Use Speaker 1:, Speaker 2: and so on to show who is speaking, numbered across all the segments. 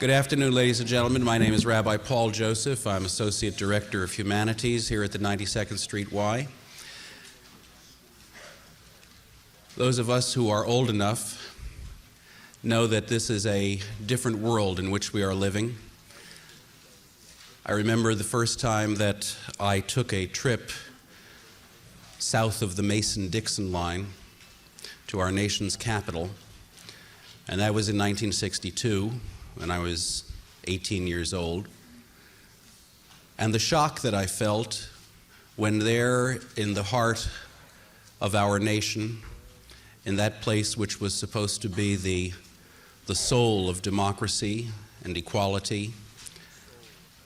Speaker 1: Good afternoon, ladies and gentlemen. My name is Rabbi Paul Joseph. I'm Associate Director of Humanities here at the 92nd Street Y. Those of us who are old enough know that this is a different world in which we are living. I remember the first time that I took a trip south of the Mason-Dixon line to our nation's capital, and that was in 1962. When I was 18 years old. And the shock that I felt when there in the heart of our nation, in that place which was supposed to be the soul of democracy and equality,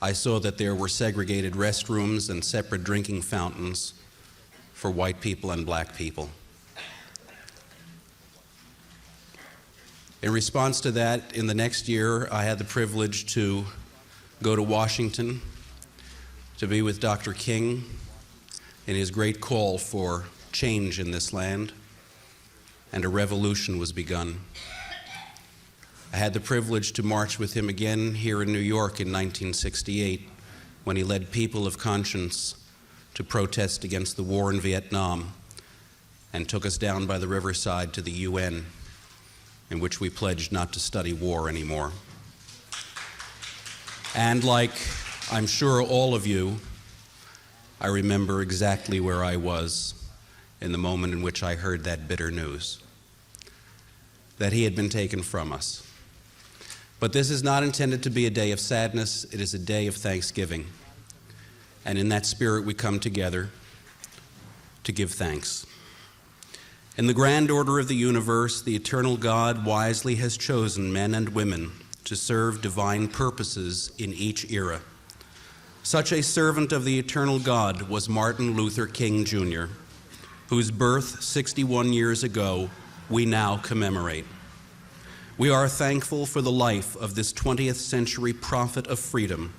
Speaker 1: I saw that there were segregated restrooms and separate drinking fountains for white people and black people. In response to that, in the next year, I had the privilege to go to Washington to be with Dr. King in his great call for change in this land, and a revolution was begun. I had the privilege to march with him again here in New York in 1968 when he led people of conscience to protest against the war in Vietnam and took us down by the riverside to the UN, in which we pledged not to study war anymore. And like I'm sure all of you, I remember exactly where I was in the moment in which I heard that bitter news, that he had been taken from us. But this is not intended to be a day of sadness, it is a day of thanksgiving. And in that spirit we come together to give thanks. In the grand order of the universe, the eternal God wisely has chosen men and women to serve divine purposes in each era. Such a servant of the eternal God was Martin Luther King, Jr., whose birth 61 years ago we now commemorate. We are thankful for the life of this 20th century prophet of freedom,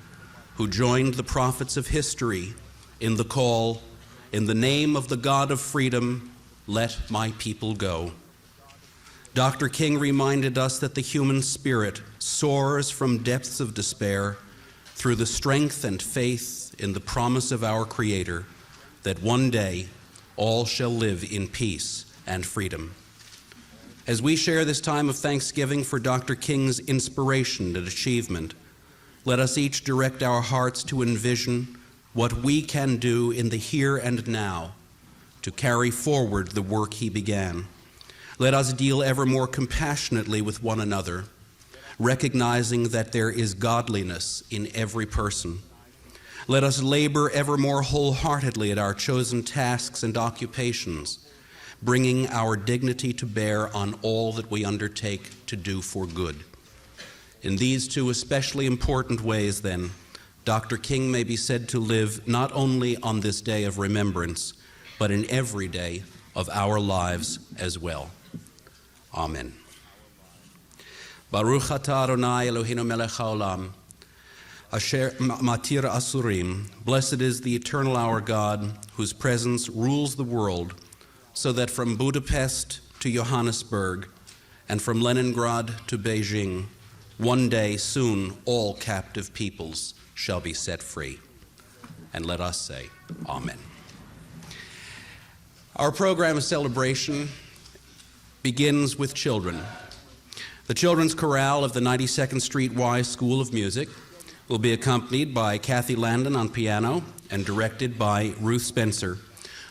Speaker 1: who joined the prophets of history in the call, "In the name of the God of freedom, let my people go." Dr. King reminded us that the human spirit soars from depths of despair through the strength and faith in the promise of our Creator that one day all shall live in peace and freedom. As we share this time of thanksgiving for Dr. King's inspiration and achievement, let us each direct our hearts to envision what we can do in the here and now to carry forward the work he began. Let us deal ever more compassionately with one another, recognizing that there is godliness in every person. Let us labor ever more wholeheartedly at our chosen tasks and occupations, bringing our dignity to bear on all that we undertake to do for good. In these two especially important ways, then, Dr. King may be said to live not only on this day of remembrance, but in every day of our lives as well. Amen. Baruch atah Adonai Eloheinu melech haolam, asher matir asurim. Blessed is the eternal our God, whose presence rules the world, so that from Budapest to Johannesburg and from Leningrad to Beijing, one day soon all captive peoples shall be set free. And let us say, Amen. Our program of celebration begins with children. The Children's Chorale of the 92nd Street Y School of Music will be accompanied by Kathy Landon on piano and directed by Ruth Spencer.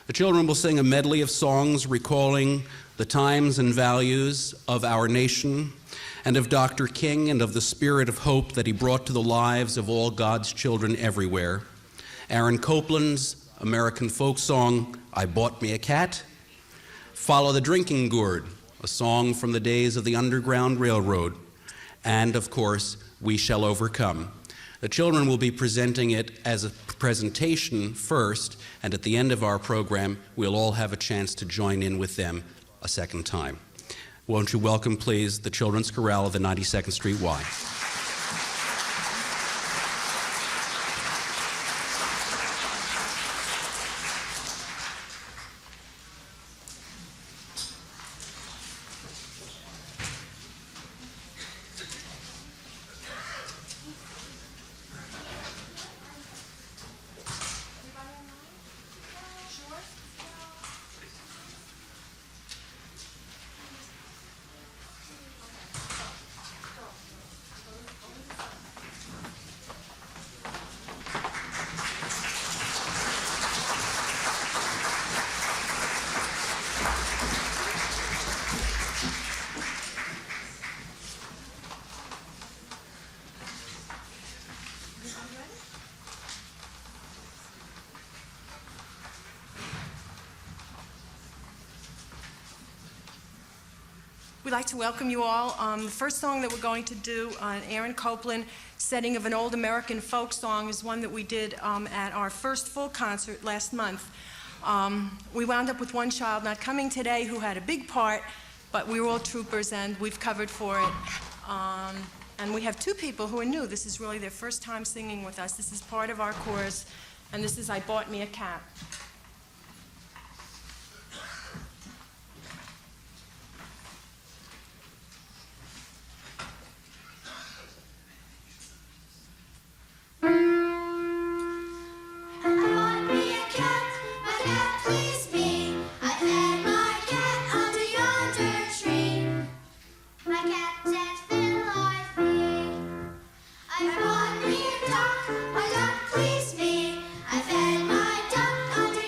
Speaker 1: The children will sing a medley of songs recalling the times and values of our nation and of Dr. King and of the spirit of hope that he brought to the lives of all God's children everywhere. Aaron Copland's American folk song, "I Bought Me a Cat," "Follow the Drinking Gourd," a song from the days of the Underground Railroad, and of course, "We Shall Overcome." The children will be presenting it as a presentation first, and at the end of our program, we'll all have a chance to join in with them a second time. Won't you welcome, please, the Children's Chorale of the 92nd Street Y.
Speaker 2: We'd like to welcome you all. The first song that we're going to do, an Aaron Copland setting of an old American folk song, is one that we did at our first full concert last month. We wound up with one child not coming today who had a big part, but we were all troopers and we've covered for it. And we have two people who are new. This is really their first time singing with us. This is part of our chorus, and this is I Bought Me a Cat.
Speaker 3: I bought me a duck, my duck pleased me. I fed my duck under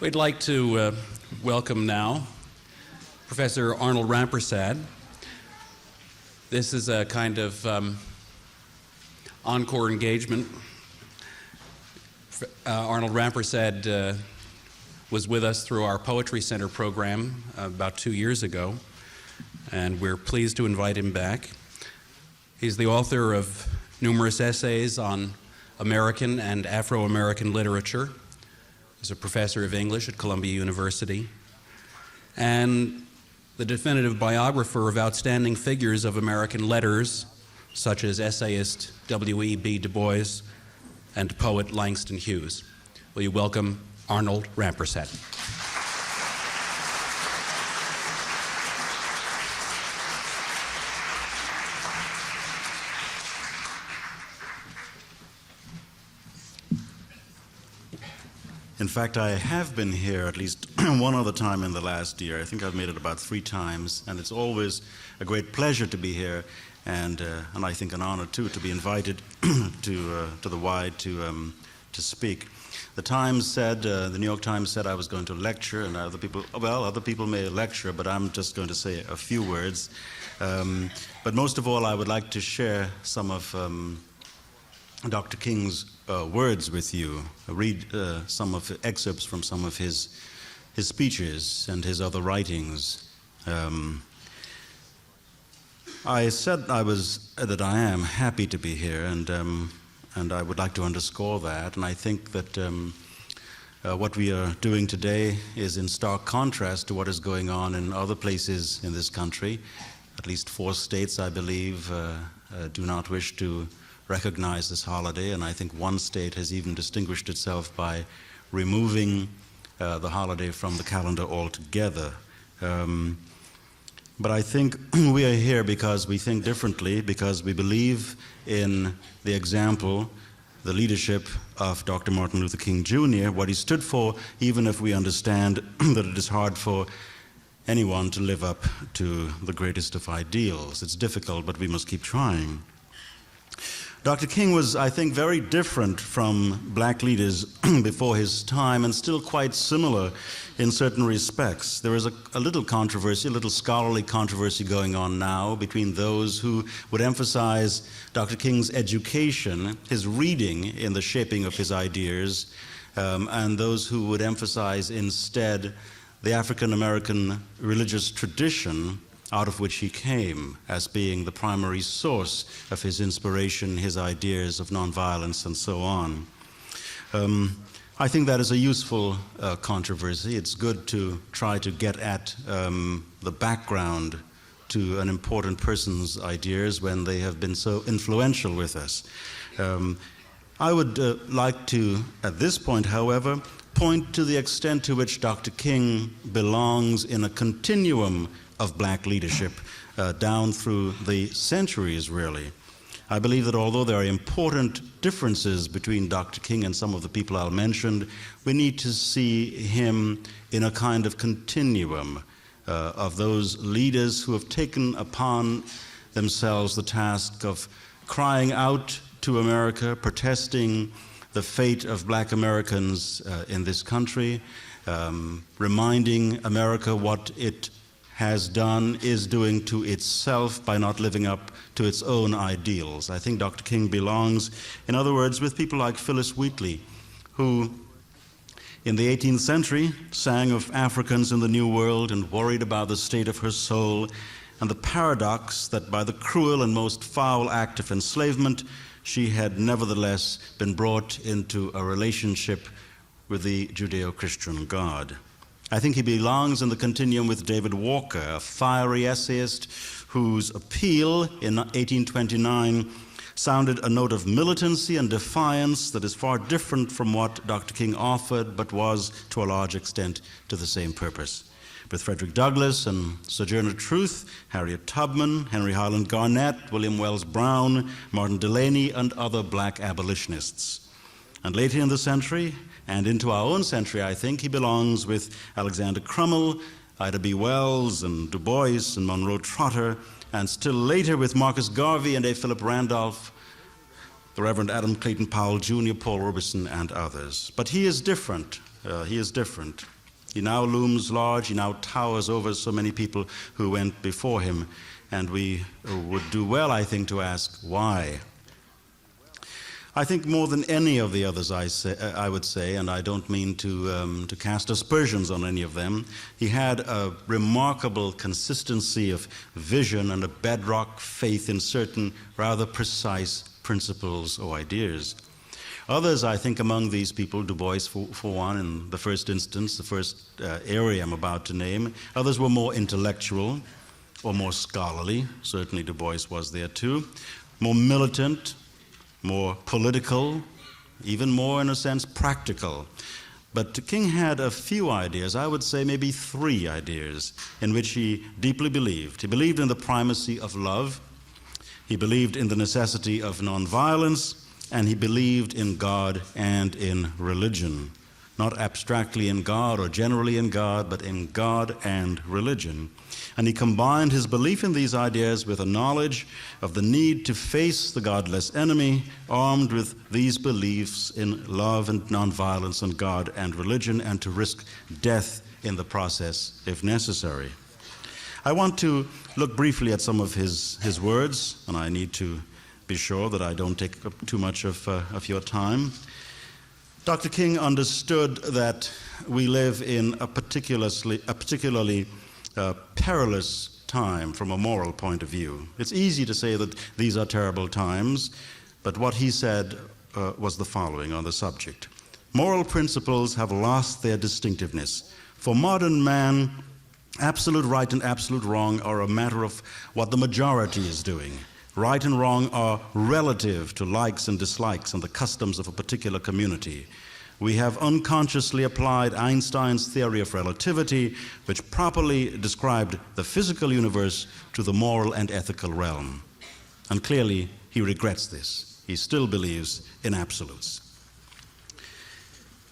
Speaker 1: We'd like to welcome now Professor Arnold Rampersad. This is a kind of encore engagement. Arnold Rampersad was with us through our Poetry Center program about 2 years ago, and we're pleased to invite him back. He's the author of numerous essays on American and Afro-American literature. He's a professor of English at Columbia University, and the definitive biographer of outstanding figures of American letters, such as essayist W.E.B. Du Bois and poet Langston Hughes. Will you welcome Arnold Rampersad?
Speaker 3: In fact, I have been here at least one other time in the last year. I think I've made it about 3 times, and it's always a great pleasure to be here, and I think an honor too to be invited to the Y to speak. The Times said, the New York Times said I was going to lecture, and other people may lecture, but I'm just going to say a few words. But most of all, I would like to share some of Dr. King's words with you, read some of the excerpts from some of his speeches and his other writings. I said that I am happy to be here, and I would like to underscore that. And I think that what we are doing today is in stark contrast to what is going on in other places in this country. At least 4 states, I believe, do not wish to recognize this holiday, and I think one state has even distinguished itself by removing the holiday from the calendar altogether. But I think we are here because we think differently, because we believe in the example, the leadership of Dr. Martin Luther King Jr., what he stood for, even if we understand that it is hard for anyone to live up to the greatest of ideals. It's difficult, but we must keep trying. Dr. King was, I think, very different from black leaders before his time, and still quite similar in certain respects. There is a little controversy, a little scholarly controversy going on now between those who would emphasize Dr. King's education, his reading in the shaping of his ideas, and those who would emphasize instead the African-American religious tradition out of which he came as being the primary source of his inspiration, his ideas of nonviolence, and so on. I think that is a useful controversy. It's good to try to get at the background to an important person's ideas when they have been so influential with us. I would like to, at this point, however, point to the extent to which Dr. King belongs in a continuum of black leadership down through the centuries, really. I believe that although there are important differences between Dr. King and some of the people I'll mention, we need to see him in a kind of continuum of those leaders who have taken upon themselves the task of crying out to America, protesting the fate of black Americans in this country, reminding America what it has done, is doing to itself by not living up to its own ideals. I think Dr. King belongs, in other words, with people like Phyllis Wheatley, who in the 18th century sang of Africans in the New World and worried about the state of her soul and the paradox that by the cruel and most foul act of enslavement, she had nevertheless been brought into a relationship with the Judeo-Christian God. I think he belongs in the continuum with David Walker, a fiery essayist whose appeal in 1829 sounded a note of militancy and defiance that is far different from what Dr. King offered, but was, to a large extent, to the same purpose. With Frederick Douglass and Sojourner Truth, Harriet Tubman, Henry Highland Garnett, William Wells Brown, Martin Delany, and other black abolitionists. And later in the century, and into our own century, I think, he belongs with Alexander Crummell, Ida B. Wells, and Du Bois, and Monroe Trotter, and still later with Marcus Garvey and A. Philip Randolph, the Reverend Adam Clayton Powell Jr., Paul Robeson, and others. But he is different. He is different. He now looms large. He now towers over so many people who went before him. And we would do well, I think, to ask why. I think more than any of the others, I would say, and I don't mean to cast aspersions on any of them, he had a remarkable consistency of vision and a bedrock faith in certain rather precise principles or ideas. Others, I think, among these people, Du Bois for one, in the first instance, the first area I'm about to name, others were more intellectual or more scholarly. Certainly Du Bois was there too. More militant, more political, even more, in a sense, practical. But King had a few ideas, I would say maybe 3 ideas, in which he deeply believed. He believed in the primacy of love, he believed in the necessity of nonviolence, and he believed in God and in religion. Not abstractly in God or generally in God, but in God and religion. And he combined his belief in these ideas with a knowledge of the need to face the godless enemy, armed with these beliefs in love and nonviolence and God and religion, and to risk death in the process if necessary. I want to look briefly at some of his words, and I need to be sure that I don't take up too much of your time. Dr. King understood that we live in a particularly perilous time from a moral point of view. It's easy to say that these are terrible times, but what he said was the following on the subject. Moral principles have lost their distinctiveness. For modern man, absolute right and absolute wrong are a matter of what the majority is doing. Right and wrong are relative to likes and dislikes and the customs of a particular community. We have unconsciously applied Einstein's theory of relativity, which properly described the physical universe, to the moral and ethical realm. And clearly, he regrets this. He still believes in absolutes.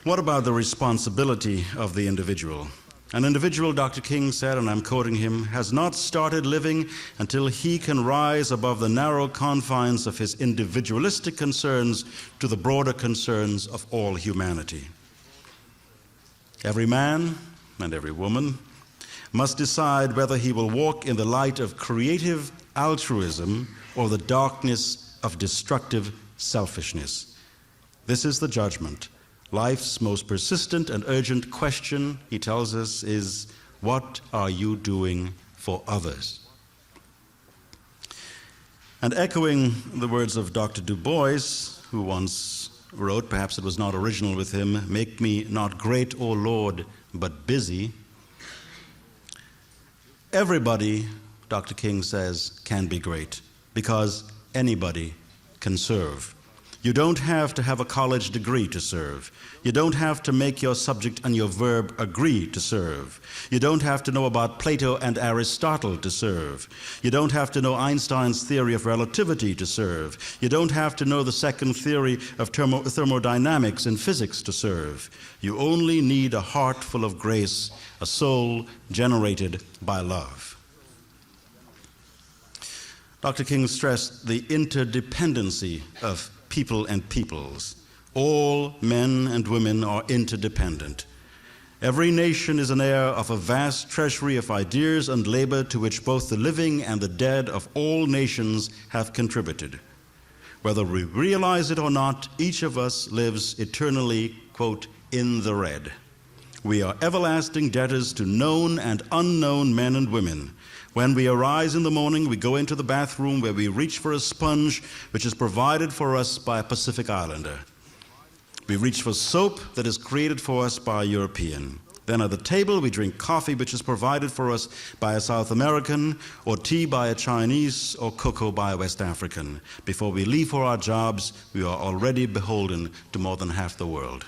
Speaker 3: What about the responsibility of the individual? An individual, Dr. King said, and I'm quoting him, has not started living until he can rise above the narrow confines of his individualistic concerns to the broader concerns of all humanity. Every man and every woman must decide whether he will walk in the light of creative altruism or the darkness of destructive selfishness. This is the judgment. Life's most persistent and urgent question, he tells us, is, what are you doing for others? And echoing the words of Dr. Du Bois, who once wrote, perhaps it was not original with him, "Make me not great, O Lord, but busy." Everybody, Dr. King says, can be great, because anybody can serve. You don't have to have a college degree to serve. You don't have to make your subject and your verb agree to serve. You don't have to know about Plato and Aristotle to serve. You don't have to know Einstein's theory of relativity to serve. You don't have to know the second theory of thermodynamics in physics to serve. You only need a heart full of grace, a soul generated by love. Dr. King stressed the interdependency of people and peoples. All men and women are interdependent. Every nation is an heir of a vast treasury of ideas and labor to which both the living and the dead of all nations have contributed. Whether we realize it or not, each of us lives eternally, quote, in the red. We are everlasting debtors to known and unknown men and women. When we arise in the morning, we go into the bathroom where we reach for a sponge which is provided for us by a Pacific Islander. We reach for soap that is created for us by a European. Then at the table, we drink coffee which is provided for us by a South American, or tea by a Chinese, or cocoa by a West African. Before we leave for our jobs, we are already beholden to more than half the world.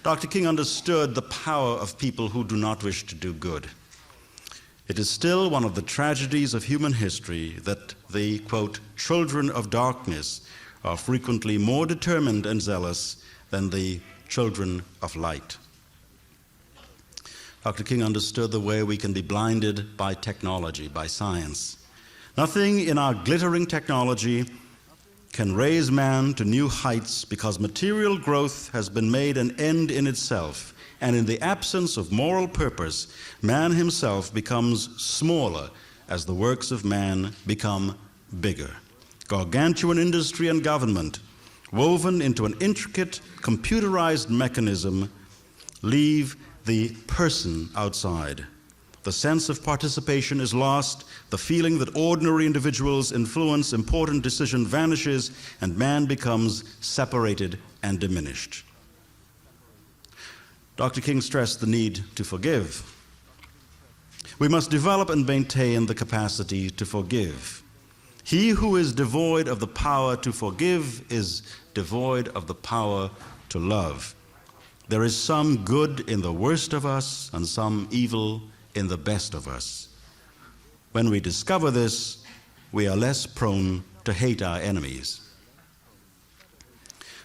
Speaker 3: Dr. King understood the power of people who do not wish to do good. It is still one of the tragedies of human history that the, quote, children of darkness are frequently more determined and zealous than the children of light. Dr. King understood the way we can be blinded by technology, by science. Nothing in our glittering technology can raise man to new heights because material growth has been made an end in itself, and in the absence of moral purpose, man himself becomes smaller as the works of man become bigger. Gargantuan industry and government, woven into an intricate computerized mechanism, leave the person outside. The sense of participation is lost, the feeling that ordinary individuals influence important decision vanishes, and man becomes separated and diminished. Dr. King stressed the need to forgive. We must develop and maintain the capacity to forgive. He who is devoid of the power to forgive is devoid of the power to love. There is some good in the worst of us and some evil in the best of us. When we discover this, we are less prone to hate our enemies.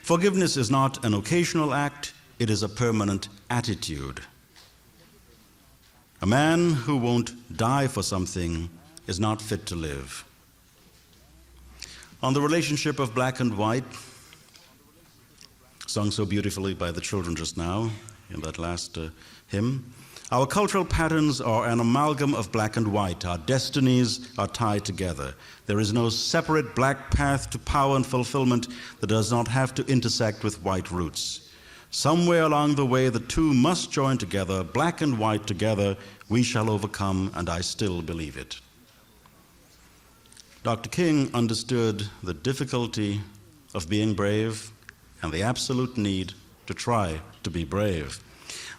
Speaker 3: Forgiveness is not an occasional act, it is a permanent attitude. A man who won't die for something is not fit to live. On the relationship of black and white, sung so beautifully by the children just now in that last hymn, our cultural patterns are an amalgam of black and white. Our destinies are tied together. There is no separate black path to power and fulfillment that does not have to intersect with white roots. Somewhere along the way, the two must join together, black and white together. We shall overcome, and I still believe it. Dr. King understood the difficulty of being brave and the absolute need to try to be brave.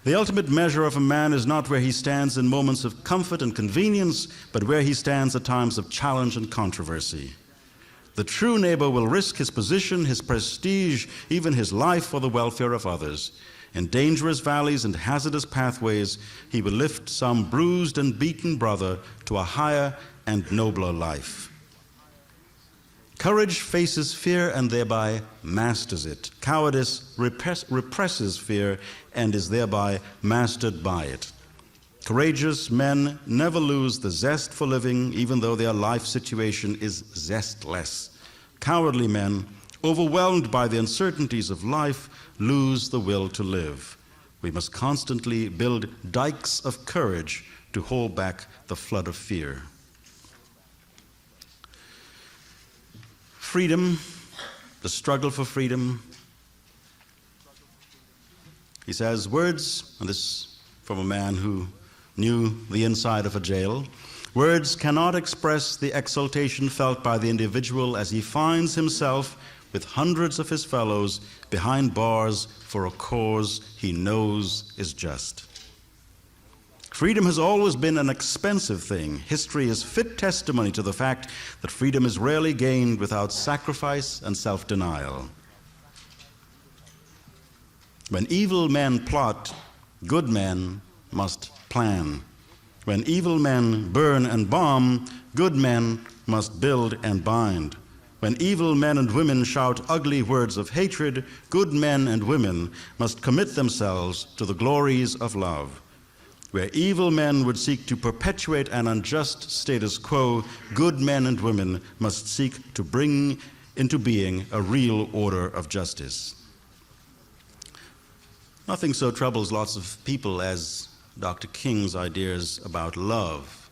Speaker 3: The ultimate measure of a man is not where he stands in moments of comfort and convenience, but where he stands at times of challenge and controversy. The true neighbor will risk his position, his prestige, even his life for the welfare of others. In dangerous valleys and hazardous pathways, he will lift some bruised and beaten brother to a higher and nobler life. Courage faces fear and thereby masters it. Cowardice represses fear and is thereby mastered by it. Courageous men never lose the zest for living, even though their life situation is zestless. Cowardly men, overwhelmed by the uncertainties of life, lose the will to live. We must constantly build dikes of courage to hold back the flood of fear. Freedom, the struggle for freedom. He says, words, and this from a man who knew the inside of a jail, words cannot express the exultation felt by the individual as he finds himself with hundreds of his fellows behind bars for a cause he knows is just. Freedom has always been an expensive thing. History is fit testimony to the fact that freedom is rarely gained without sacrifice and self-denial. When evil men plot, good men must plan. When evil men burn and bomb, good men must build and bind. When evil men and women shout ugly words of hatred, good men and women must commit themselves to the glories of love. Where evil men would seek to perpetuate an unjust status quo, good men and women must seek to bring into being a real order of justice. Nothing so troubles lots of people as Dr. King's ideas about love.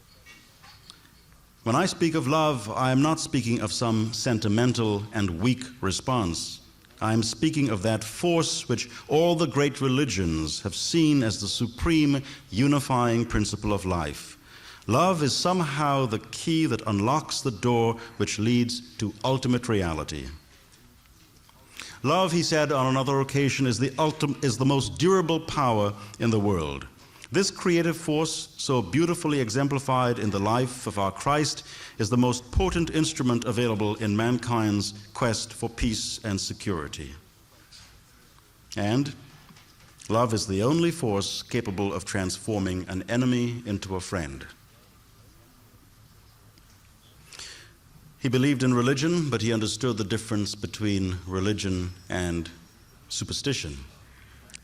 Speaker 3: When I speak of love, I am not speaking of some sentimental and weak response. I am speaking of that force which all the great religions have seen as the supreme unifying principle of life. Love is somehow the key that unlocks the door which leads to ultimate reality. Love, he said on another occasion, is the most durable power in the world. This creative force, so beautifully exemplified in the life of our Christ, is the most potent instrument available in mankind's quest for peace and security. And love is the only force capable of transforming an enemy into a friend. He believed in religion, but he understood the difference between religion and superstition.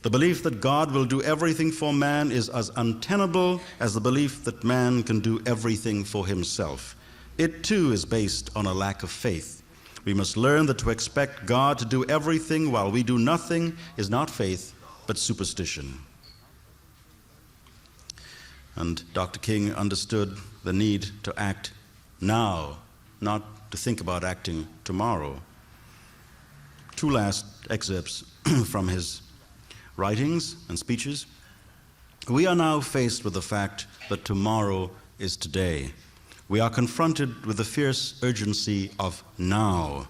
Speaker 3: The belief that God will do everything for man is as untenable as the belief that man can do everything for himself. It too is based on a lack of faith. We must learn that to expect God to do everything while we do nothing is not faith, but superstition. And Dr. King understood the need to act now, not to think about acting tomorrow. Two last excerpts from his writings and speeches. We are now faced with the fact that tomorrow is today. We are confronted with the fierce urgency of now.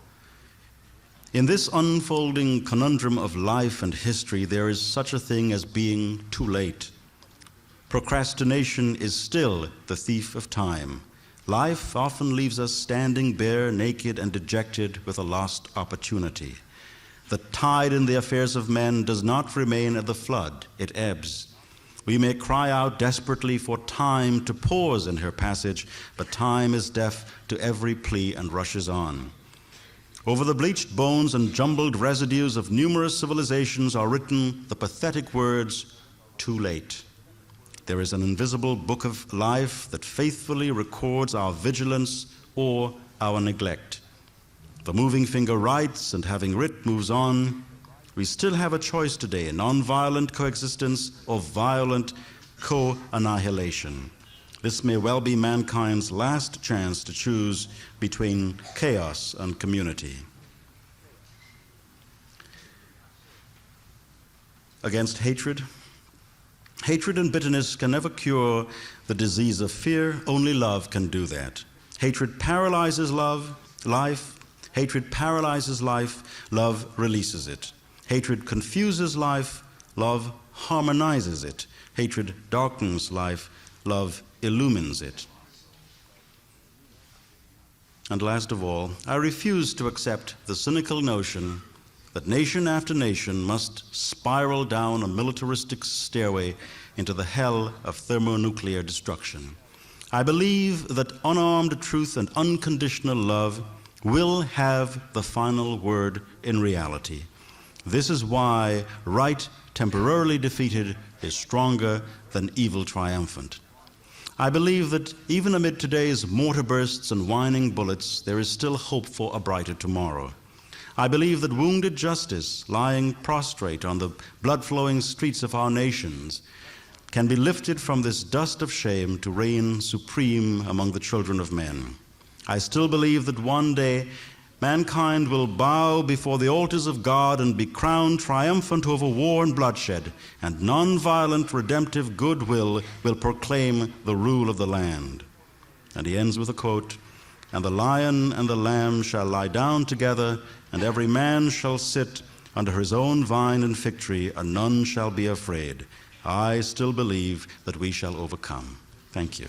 Speaker 3: In this unfolding conundrum of life and history, there is such a thing as being too late. Procrastination is still the thief of time. Life often leaves us standing bare, naked, and dejected with a lost opportunity. The tide in the affairs of men does not remain at the flood, it ebbs. We may cry out desperately for time to pause in her passage, but time is deaf to every plea and rushes on. Over the bleached bones and jumbled residues of numerous civilizations are written the pathetic words, too late. There is an invisible book of life that faithfully records our vigilance or our neglect. The moving finger writes, and having writ moves on. We still have a choice today, non-violent coexistence or violent co-annihilation. This may well be mankind's last chance to choose between chaos and community. Against hatred. Hatred and bitterness can never cure the disease of fear. Only love can do that. Hatred paralyzes life. Hatred paralyzes life. Love releases it. Hatred confuses life. Love harmonizes it. Hatred darkens life. Love illumines it. And last of all, I refuse to accept the cynical notion that nation after nation must spiral down a militaristic stairway into the hell of thermonuclear destruction. I believe that unarmed truth and unconditional love will have the final word in reality. This is why right temporarily defeated is stronger than evil triumphant. I believe that even amid today's mortar bursts and whining bullets, there is still hope for a brighter tomorrow. I believe that wounded justice, lying prostrate on the blood-flowing streets of our nations, can be lifted from this dust of shame to reign supreme among the children of men. I still believe that one day mankind will bow before the altars of God and be crowned triumphant over war and bloodshed, and non-violent redemptive goodwill will proclaim the rule of the land. And he ends with a quote, "And the lion and the lamb shall lie down together, and every man shall sit under his own vine and fig tree, and none shall be afraid. I still believe that we shall overcome." Thank you.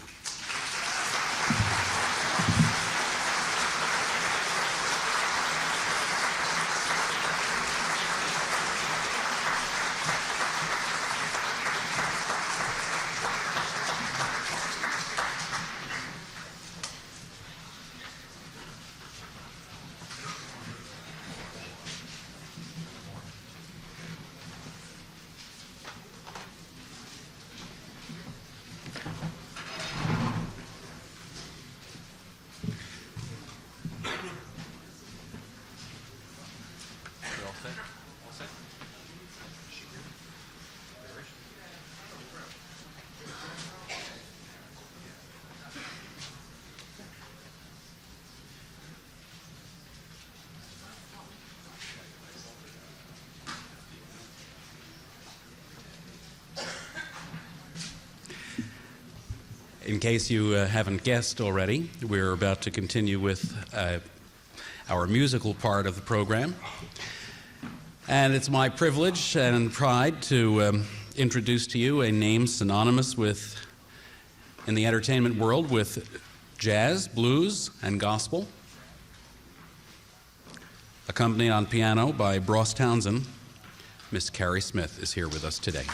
Speaker 1: In case you haven't guessed already, we're about to continue with our musical part of the program. And it's my privilege and pride to introduce to you a name synonymous with, in the entertainment world, with jazz, blues, and gospel. Accompanied on piano by Bross Townsend, Miss Carrie Smith is here with us today.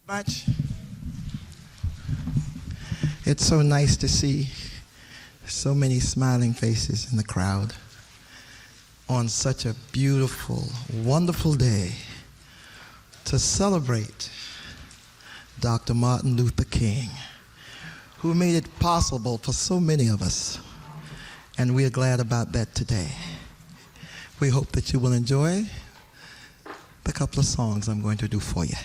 Speaker 4: Much. It's so nice to see so many smiling faces in the crowd. on such a beautiful, wonderful day to celebrate Dr. Martin Luther King, who made it possible for so many of us. And we are glad about that today. We hope that you will enjoy the couple of songs I'm going to do for you.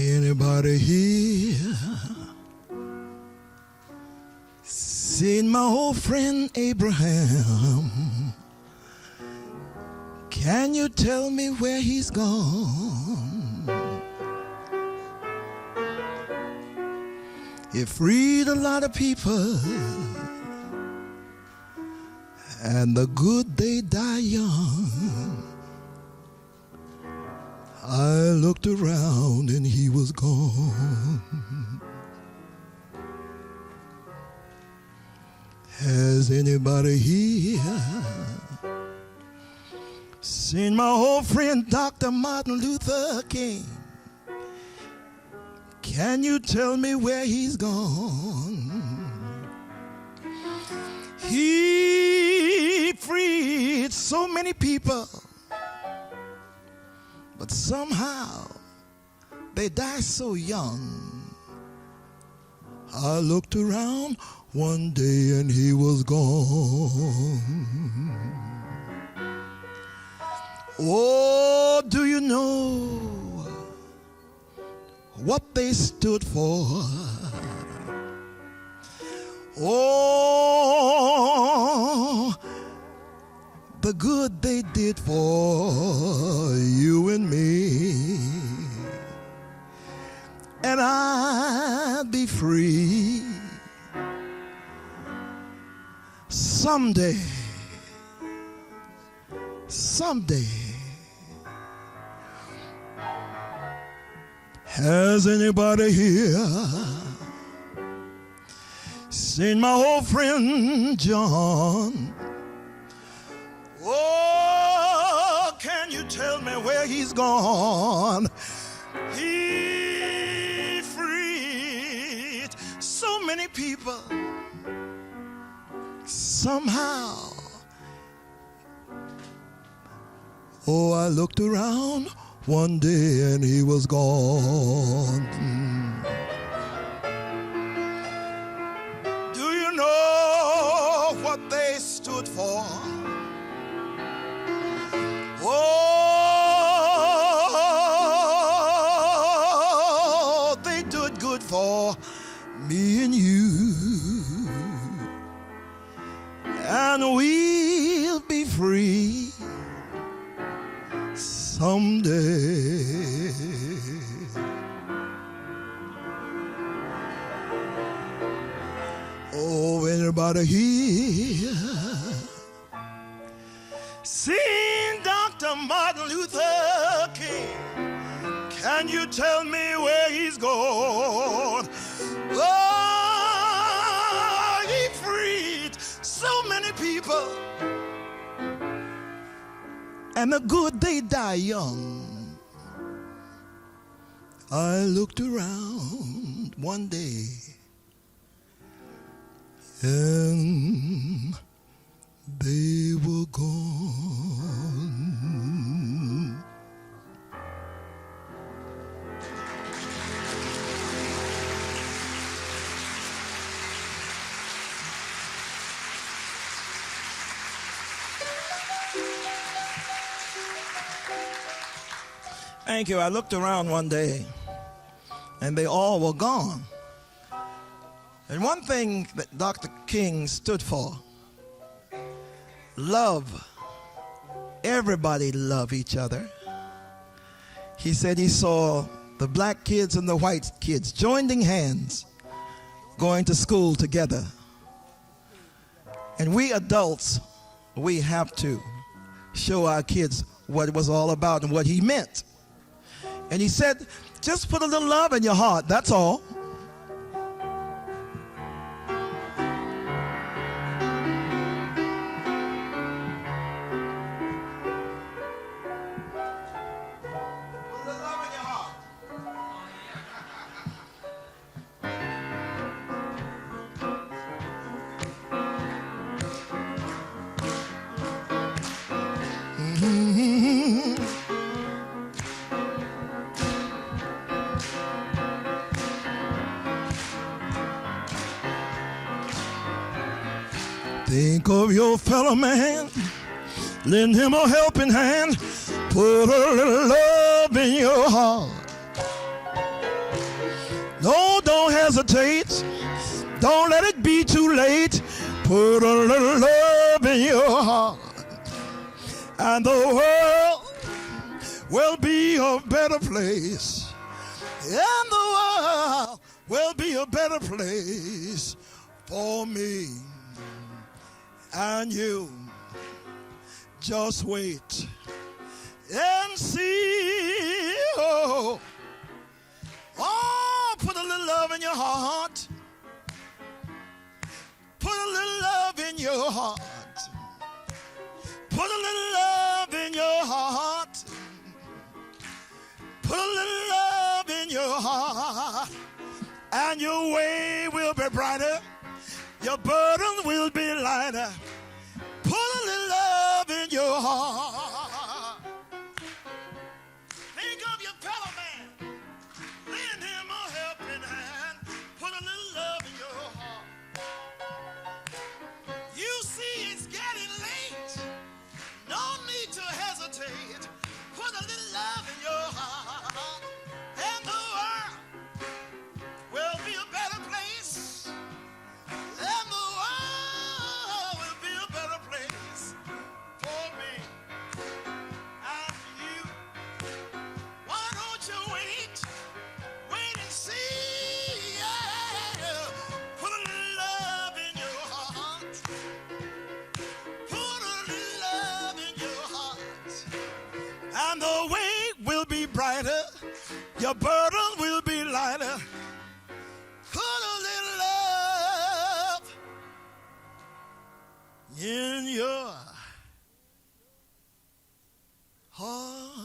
Speaker 4: Anybody here seen my old friend Abraham? Can you tell me where he's gone? He freed a lot of people, and the good they die young. I looked around and he was gone. Has anybody here seen my old friend Dr. Martin Luther King? Can you tell me where he's gone? He freed so many people, but somehow they die so young. I looked around one day and he was gone. Oh, do you know what they stood for? Oh, the good they did for you and me. And I'd be free someday, someday. Has anybody here seen my old friend John? Oh, can you tell me where he's gone? He freed so many people. Somehow, oh, I looked around one day and he was gone. Do you know what they stood for? Oh, they did good for me and you. And we'll be free someday. Oh, anybody here seen Dr. Martin Luther King? Can you tell me where he's gone? Oh, he freed so many people, and the good they die young. I looked around one day and they were gone. Thank you. I looked around one day and they all were gone. And one thing that Dr. King stood for, love. Everybody love each other. He said he saw the black kids and the white kids joining hands, going to school together. And we adults, we have to show our kids what it was all about and what he meant. And he said, just put a little love in your heart, that's all. Think of your fellow man, lend him a helping hand, put a little love in your heart. No, don't hesitate, don't let it be too late, put a little love in your heart. And the world will be a better place, and the world will be a better place for me and you. Just wait and see. Oh, oh, put a little love in your heart. Put a little love in your heart. Put a little love in your heart. Put a little love in your heart. And your way will be brighter. Your burden will be lighter. Put a little love in your heart. Think of your fellow man. Lend him a helping hand. Put a little love in your heart. You see it's getting late. No need to hesitate. Put a little love in your heart. And the world will be a better place. And the world will be a better place for me and you. Why don't you wait? Wait and see. Yeah. Put a little love in your heart. Put a little love in your heart. And the way will be brighter. Your burden will be lighter. Put a little love in your heart.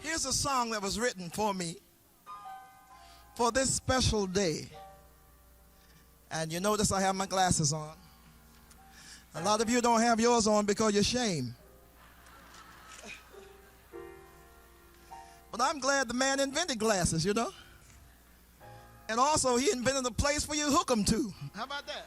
Speaker 4: Here's a song that was written for me for this special day. And you notice I have my glasses on. A lot of you don't have yours on because you're ashamed. But I'm glad the man invented glasses, you know. And also he invented a place for you to hook them to. How about that?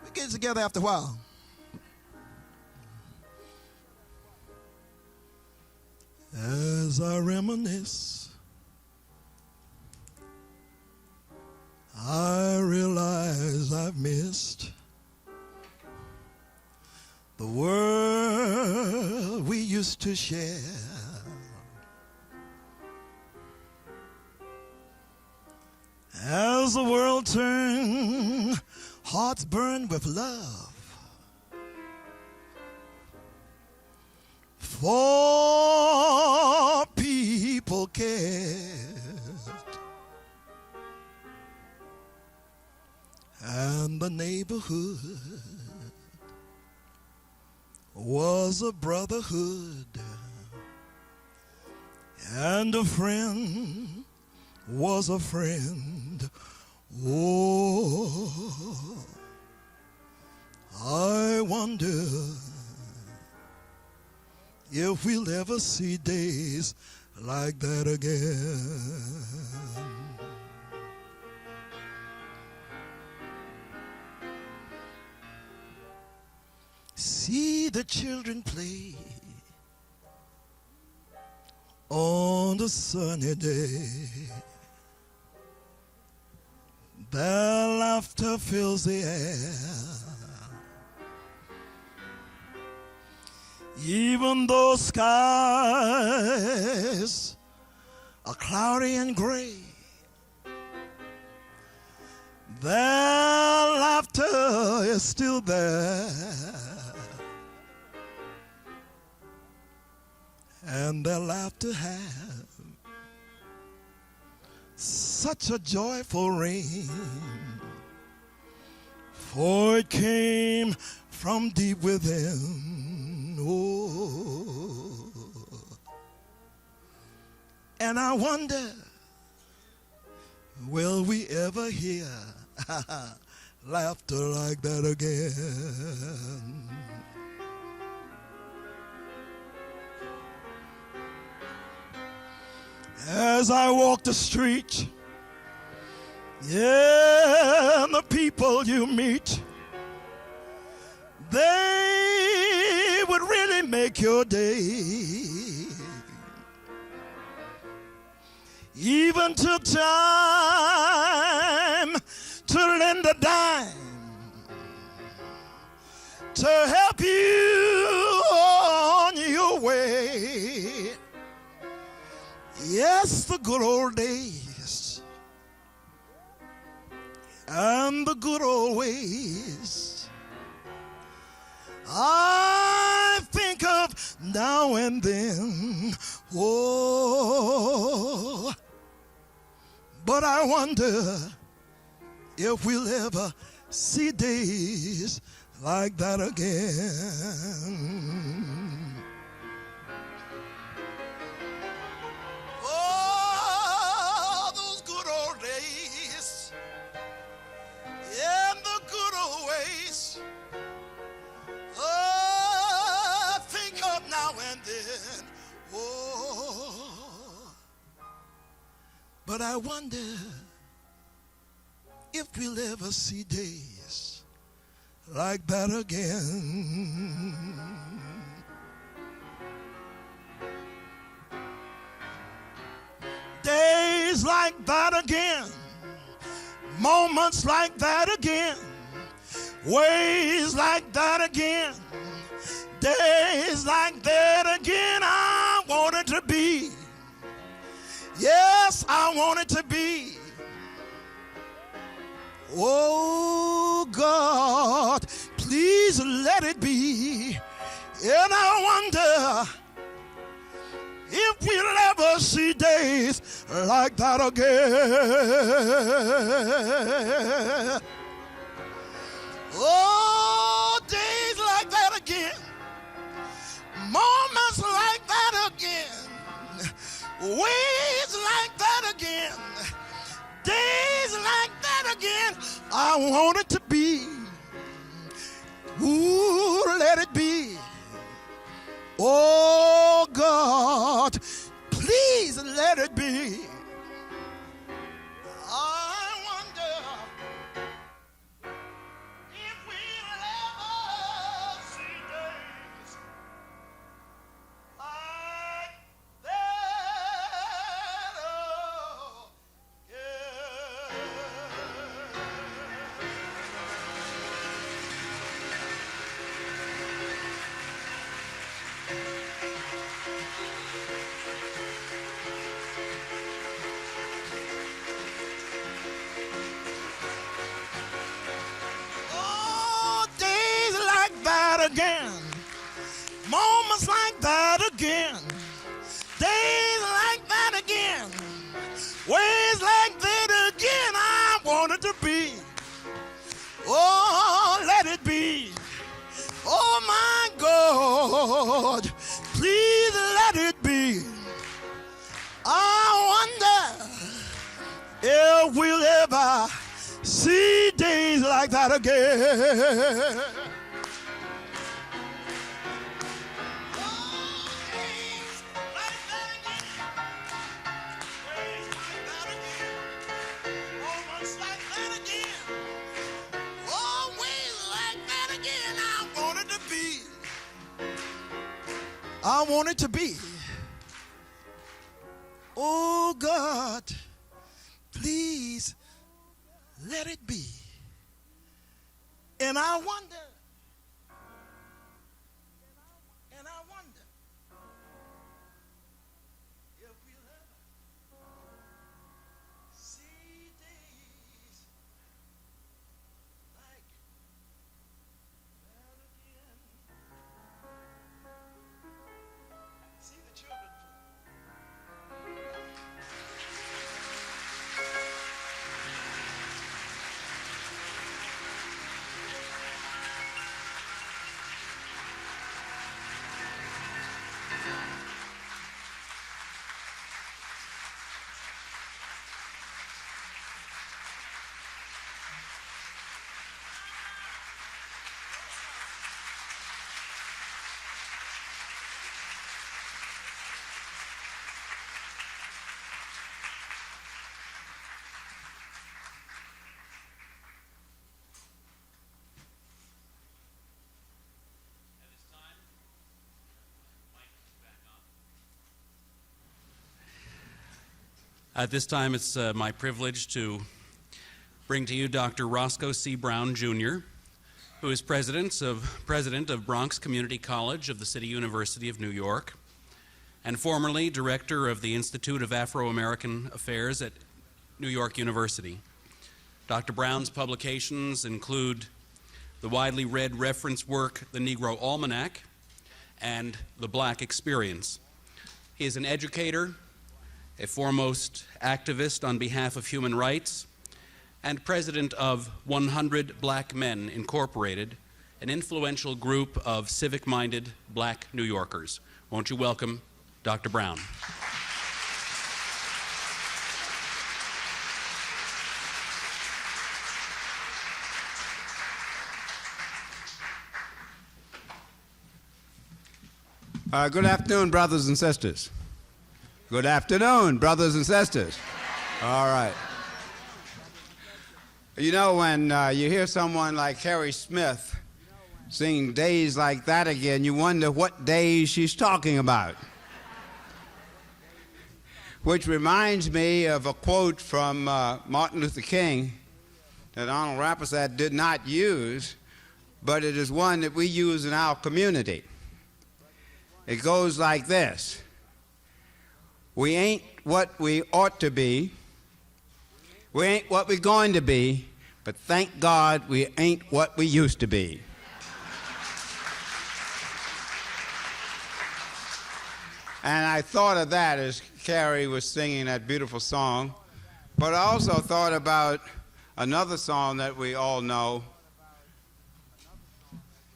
Speaker 4: We get together after a while. As I reminisce, I realize I've missed the world we used to share. As the world turned, hearts burned with love. For people cared. And the neighborhood was a brotherhood. And a friend was a friend. Oh, I wonder if we'll ever see days like that again. See the children play on the sunny day. Their laughter fills the air. Even though skies are cloudy and gray, their laughter is still there, and their laughter have such a joyful ring, for it came from deep within. Oh, and I wonder, will we ever hear laughter like that again? As I walk the street, yeah, the people you meet, they would really make your day. Even took time to lend a dime to help you on your way. Yes, the good old days and the good old ways I think of now and then. Oh, but I wonder if we'll ever see days like that again. Oh, those good old days and the good old ways. Oh, think of now and then. Oh, but I wonder if we'll ever see days like that again. Days like that again, moments like that again, ways like that again, days like that again. I want it to be. Yes, I want it to be. Oh God, please let it be. And I wonder if we'll ever see days like that again. Oh, days like that again, moments like that again, ways like that again, days like that again. I want it to be. Ooh, let it be. Oh God, please let it be. I wonder if we'll ever see days like that. Oh, yeah. Oh, days like that again, moments like that again, days like that again, ways like that again. I want it to be. Oh, let it be. Oh my God, please let it be. I wonder if we'll ever see days like that again. Oh, days like that again. Days like that again. Moments like that again. Always like that again. I want it to be. I want it to be. Oh God, please let it be. And I wonder,
Speaker 1: At this time, it's my privilege to bring to you Dr. Roscoe C. Brown, Jr., who is president of Bronx Community College of the City University of New York, and formerly director of the Institute of Afro-American Affairs at New York University. Dr. Brown's publications include the widely read reference work, The Negro Almanac, and The Black Experience. He is an educator, a foremost activist on behalf of human rights, and president of 100 Black Men Incorporated, an influential group of civic-minded Black New Yorkers. Won't you welcome Dr. Brown?
Speaker 5: Good afternoon, brothers and sisters. Good afternoon, brothers and sisters. All right. You know, when you hear someone like Carrie Smith sing Days Like That Again, you wonder what days she's talking about. Which reminds me of a quote from Martin Luther King that Arnold Rampersad did not use, but it is one that we use in our community. It goes like this: we ain't what we ought to be, we ain't what we're going to be, but thank God we ain't what we used to be. And I thought of that as Carrie was singing that beautiful song, but I also thought about another song that we all know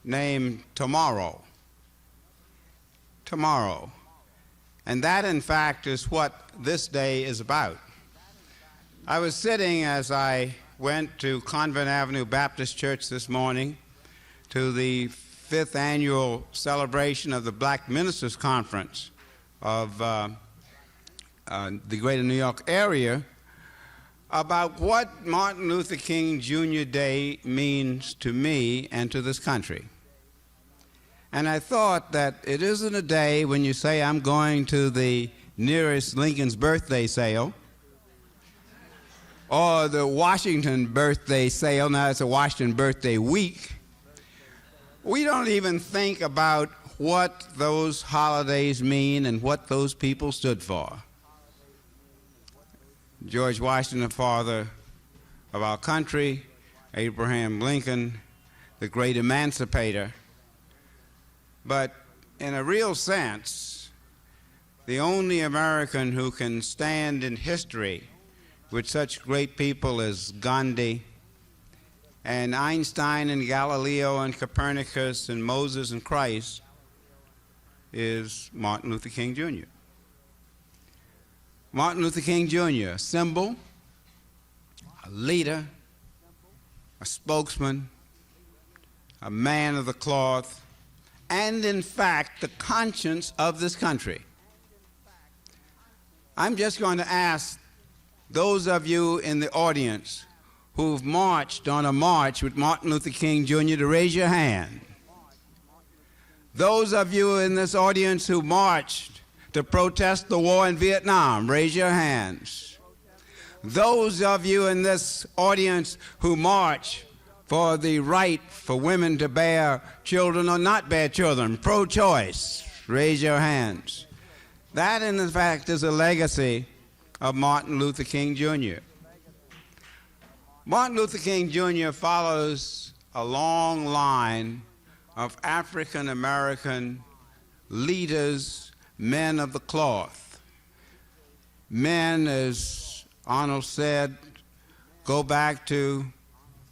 Speaker 5: named Tomorrow. Tomorrow. And that, in fact, is what this day is about. I was sitting as I went to Convent Avenue Baptist Church this morning to the 5th annual celebration of the Black Ministers Conference of the greater New York area, about what Martin Luther King Jr. Day means to me and to this country. And I thought that it isn't a day when you say, I'm going to the nearest Lincoln's birthday sale, or the Washington birthday sale. Now it's a Washington birthday week. We don't even think about what those holidays mean and what those people stood for. George Washington, the father of our country, Abraham Lincoln, the great emancipator. But in a real sense, the only American who can stand in history with such great people as Gandhi and Einstein and Galileo and Copernicus and Moses and Christ is Martin Luther King Jr. Martin Luther King Jr., a symbol, a leader, a spokesman, a man of the cloth, and in fact, the conscience of this country. I'm just going to ask those of you in the audience who've marched on a march with Martin Luther King Jr. to raise your hand. Those of you in this audience who marched to protest the war in Vietnam, raise your hands. Those of you in this audience who march for the right for women to bear children or not bear children, pro-choice, raise your hands. That, in fact, is a legacy of Martin Luther King Jr. Martin Luther King Jr. follows a long line of African American leaders, men of the cloth. Men, as Arnold said, go back to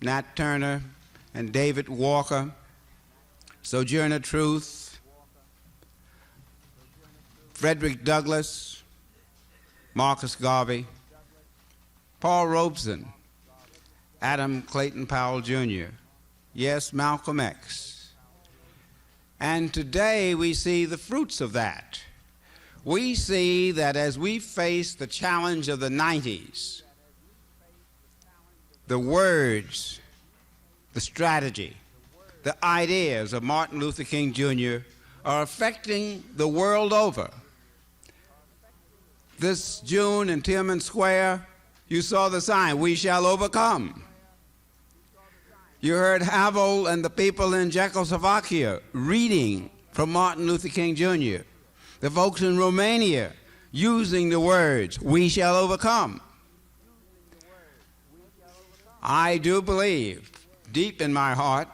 Speaker 5: Nat Turner and David Walker, Sojourner Truth, Frederick Douglass, Marcus Garvey, Paul Robeson, Adam Clayton Powell Jr., yes, Malcolm X. And today we see the fruits of that. We see that as we face the challenge of the 90s, the words, the strategy, the ideas of Martin Luther King Jr. are affecting the world over. this June in Tiananmen Square, you saw the sign, "We shall overcome." You heard Havel and the people in Czechoslovakia reading from Martin Luther King Jr. The folks in Romania using the words, "We shall overcome." I do believe, deep in my heart,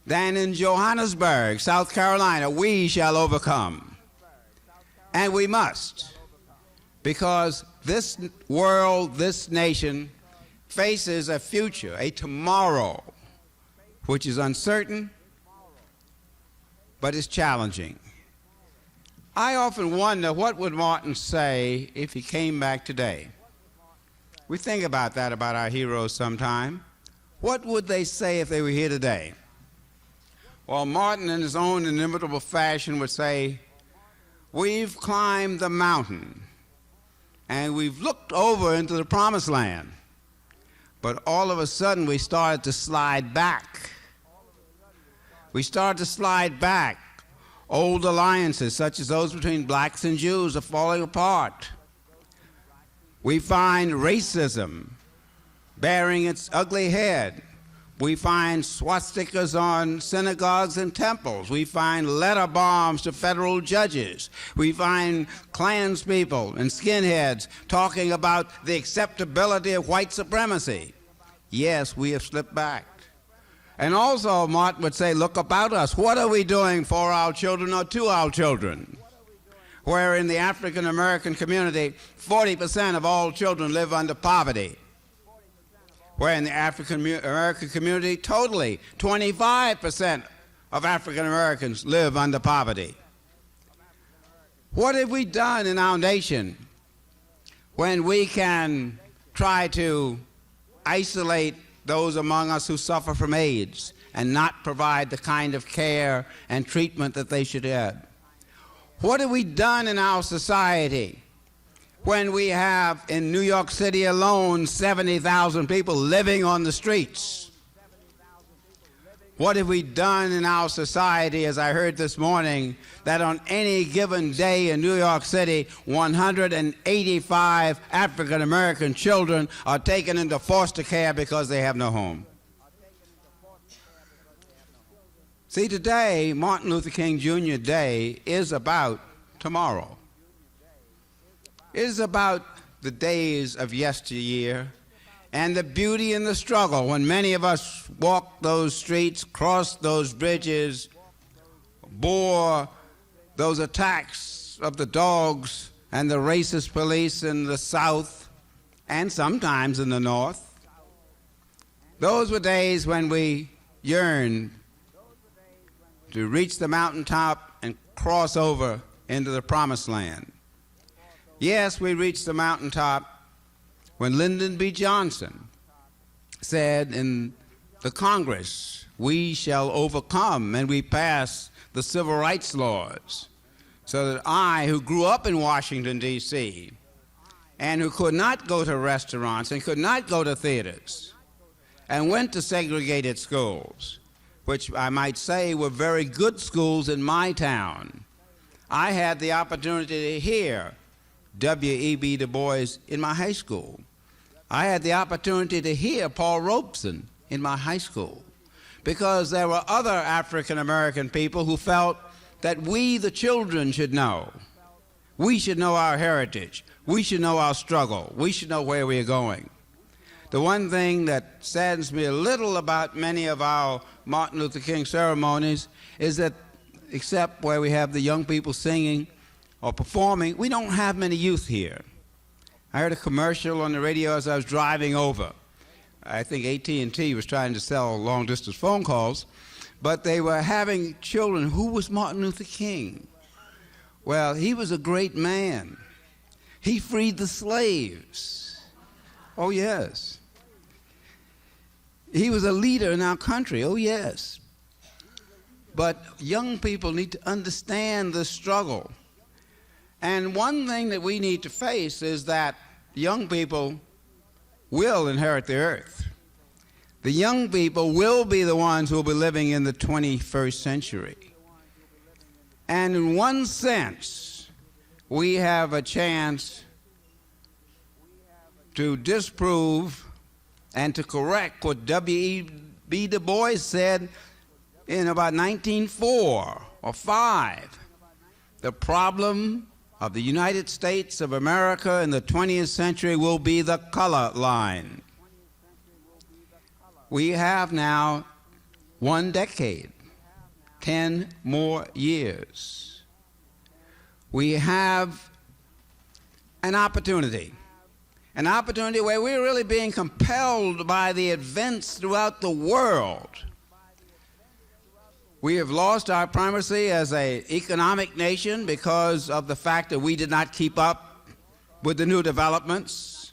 Speaker 5: that in Johannesburg, South Carolina, we shall overcome. And we must, because this world, this nation, faces a future, a tomorrow, which is uncertain, but is challenging. I often wonder, what would Martin say if he came back today? We think about that about our heroes sometime. What would they say if they were here today? Well, Martin, in his own inimitable fashion, would say, "We've climbed the mountain, and we've looked over into the promised land. But all of a sudden, we started to slide back. We started to slide back. Old alliances, such as those between blacks and Jews, are falling apart. We find racism bearing its ugly head. We find swastikas on synagogues and temples. We find letter bombs to federal judges. We find Klanspeople and skinheads talking about the acceptability of white supremacy. Yes, we have slipped back." And also, Martin would say, "Look about us. What are we doing for our children or to our children?" Where in the African American community, 40% of all children live under poverty. Where in the African American community, totally 25% of African Americans live under poverty. What have we done in our nation when we can try to isolate those among us who suffer from AIDS and not provide the kind of care and treatment that they should have? What have we done in our society when we have in New York City alone 70,000 people living on the streets? What have we done in our society, as I heard this morning, that on any given day in New York City, 185 African American children are taken into foster care because they have no home? See, today, Martin Luther King Jr. Day is about tomorrow. It is about the days of yesteryear and the beauty and the struggle when many of us walked those streets, crossed those bridges, bore those attacks of the dogs and the racist police in the South and sometimes in the North. Those were days when we yearned to reach the mountaintop and cross over into the promised land. Yes, we reached the mountaintop when Lyndon B. Johnson said in the Congress, "We shall overcome," and we passed the civil rights laws, so that I, who grew up in Washington, D.C., and who could not go to restaurants and could not go to theaters, and went to segregated schools, which I might say were very good schools in my town, I had the opportunity to hear W.E.B. Du Bois in my high school. I had the opportunity to hear Paul Robeson in my high school, because there were other African American people who felt that we, the children, should know. We should know our heritage. We should know our struggle. We should know where we are going. The one thing that saddens me a little about many of our Martin Luther King ceremonies is that, except where we have the young people singing or performing, we don't have many youth here. I heard a commercial on the radio as I was driving over. I think AT&T was trying to sell long-distance phone calls, but they were having children. Who was Martin Luther King? Well, he was a great man. He freed the slaves. Oh, yes. He was a leader in our country. Oh, yes. But young people need to understand the struggle. And one thing that we need to face is that young people will inherit the earth. The young people will be the ones who will be living in the 21st century. And in one sense, we have a chance to disprove and to correct what W.E.B. Du Bois said in about 1904 or 5. The problem of the United States of America in the 20th century will be the color line. We have now 1 decade, 10 more years. We have an opportunity where we're really being compelled by the events throughout the world. We have lost our primacy as an economic nation because of the fact that we did not keep up with the new developments.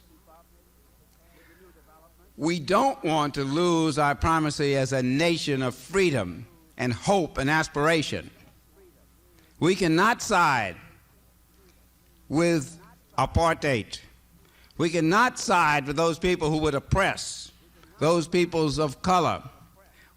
Speaker 5: We don't want to lose our primacy as a nation of freedom and hope and aspiration. We cannot side with apartheid. We cannot side with those people who would oppress those peoples of color.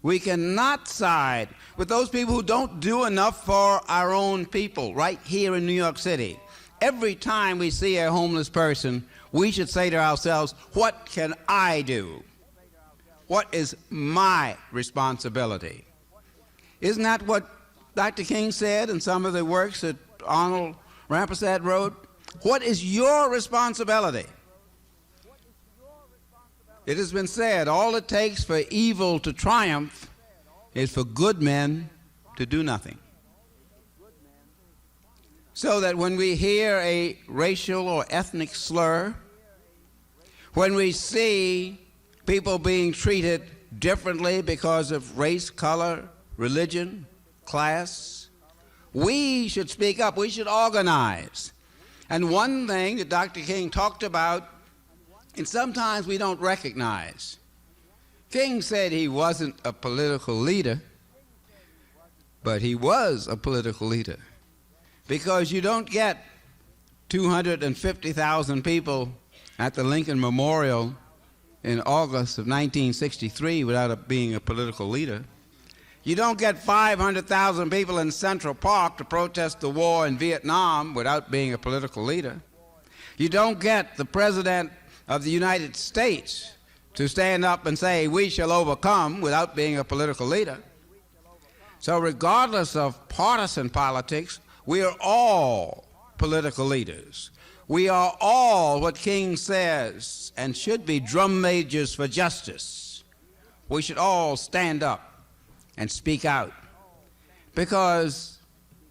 Speaker 5: We cannot side with those people who don't do enough for our own people right here in New York City. Every time we see a homeless person, we should say to ourselves, what can I do? What is my responsibility? Isn't that what Dr. King said in some of the works that Arnold Rampersad wrote? What is your responsibility? It has been said, all it takes for evil to triumph is for good men to do nothing. So that when we hear a racial or ethnic slur, when we see people being treated differently because of race, color, religion, class, we should speak up, we should organize. And one thing that Dr. King talked about, and sometimes we don't recognize. King said he wasn't a political leader, but he was a political leader. Because you don't get 250,000 people at the Lincoln Memorial in August of 1963 without being a political leader. You don't get 500,000 people in Central Park to protest the war in Vietnam without being a political leader. You don't get the President of the United States to stand up and say, we shall overcome, without being a political leader. So regardless of partisan politics, we are all political leaders. We are all what King says, and should be drum majors for justice. We should all stand up and speak out. Because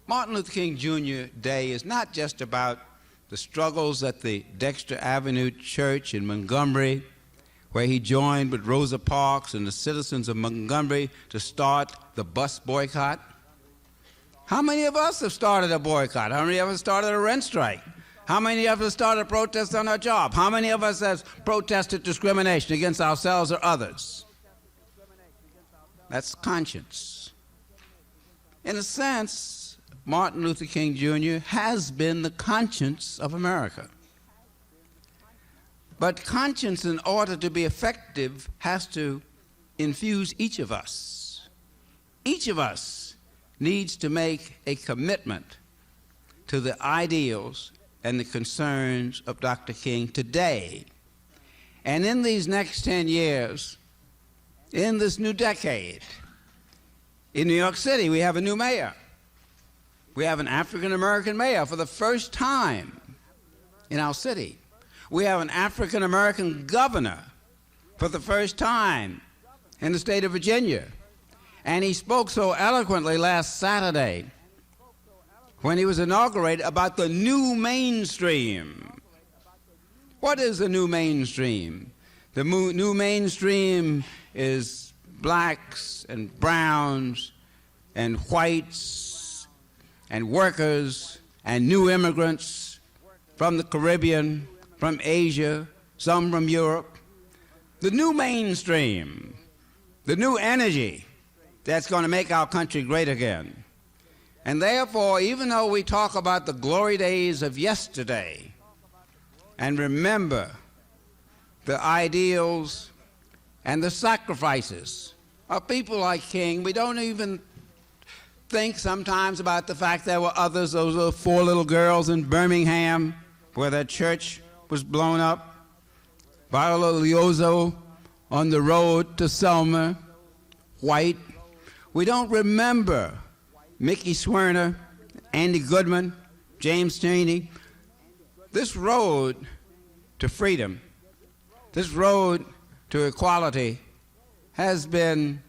Speaker 5: Martin Luther King Jr. Day is not just about the struggles at the Dexter Avenue Church in Montgomery, where he joined with Rosa Parks and the citizens of Montgomery to start the bus boycott. How many of us have started a boycott? How many of us started a rent strike? How many of us started protests on our job? How many of us have protested discrimination against ourselves or others? That's conscience. In a sense, Martin Luther King Jr. has been the conscience of America. But conscience, in order to be effective, has to infuse each of us. Each of us needs to make a commitment to the ideals and the concerns of Dr. King today. And in these next 10 years, in this new decade, in New York City, we have a new mayor. We have an African-American mayor for the first time in our city. We have an African-American governor for the first time in the state of Virginia. And he spoke so eloquently last Saturday when he was inaugurated about the new mainstream. What is the new mainstream? The new mainstream is blacks and browns and whites and workers and new immigrants from the Caribbean, from Asia, some from Europe. The new mainstream, the new energy that's going to make our country great again. And therefore, even though we talk about the glory days of yesterday and remember the ideals and the sacrifices of people like King, we don't even think sometimes about the fact there were others, those little 4 little girls in Birmingham where their church was blown up, Viola Liozzo on the road to Selma, white. We don't remember Mickey Swerner, Andy Goodman, James Chaney. This road to freedom, this road to equality has been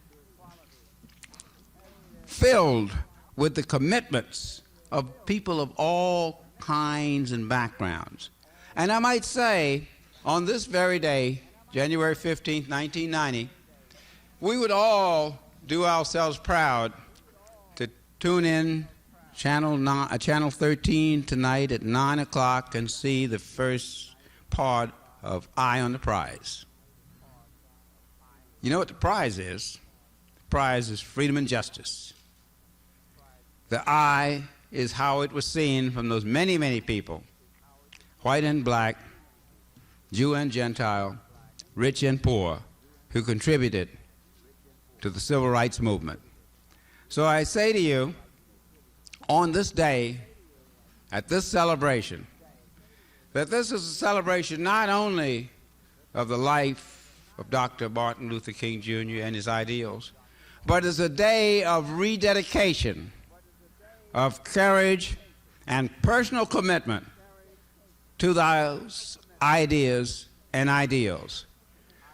Speaker 5: filled with the commitments of people of all kinds and backgrounds. And I might say, on this very day, January 15th, 1990, we would all do ourselves proud to tune in Channel 13 tonight at 9 o'clock and see the first part of Eye on the Prize. You know what the prize is? The prize is freedom and justice. The eye is how it was seen from those many, many people, white and black, Jew and Gentile, rich and poor, who contributed to the civil rights movement. So I say to you, on this day, at this celebration, that this is a celebration not only of the life of Dr. Martin Luther King Jr. and his ideals, but it's a day of rededication, of courage and personal commitment to those ideas and ideals.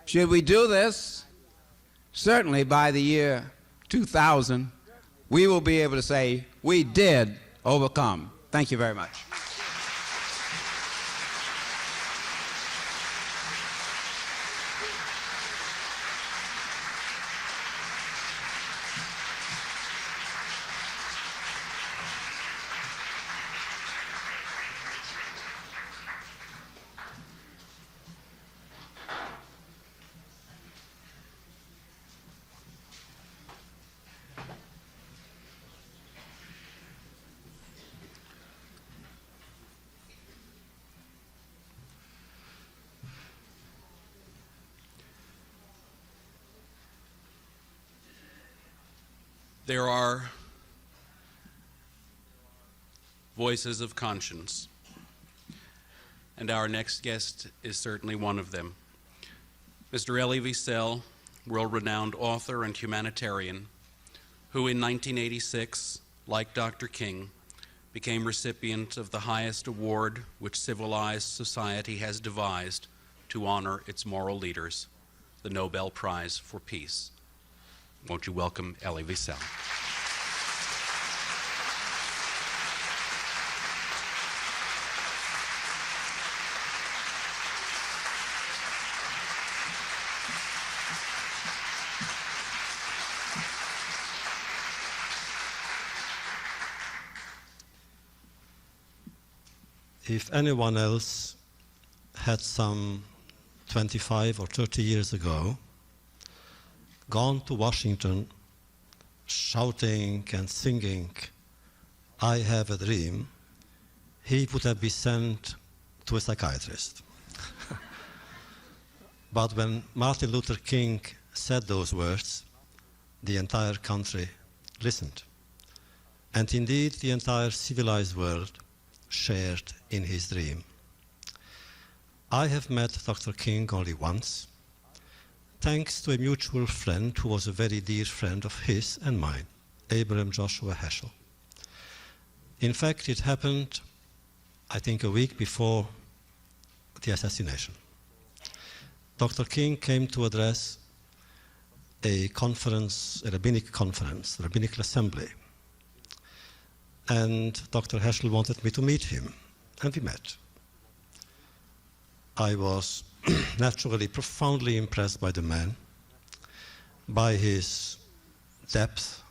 Speaker 5: Should we do this, certainly by the year 2000, we will be able to say, we did overcome. Thank you very much.
Speaker 1: There are voices of conscience, and our next guest is certainly one of them. Mr. Elie Wiesel, world-renowned author and humanitarian, who in 1986, like Dr. King, became recipient of the highest award which civilized society has devised to honor its moral leaders, the Nobel Prize for Peace. Won't you welcome Elie Wiesel?
Speaker 6: If anyone else had some 25 or 30 years ago gone to Washington shouting and singing, "I have a dream," he would have been sent to a psychiatrist. But when Martin Luther King said those words, the entire country listened. And indeed, the entire civilized world shared in his dream. I have met Dr. King only once, thanks to a mutual friend who was a very dear friend of his and mine, Abraham Joshua Heschel. In fact, it happened, I think, a week before the assassination. Dr. King came to address a conference, a rabbinical assembly. And Dr. Heschel wanted me to meet him, and we met. I was naturally profoundly impressed by the man, by his depth,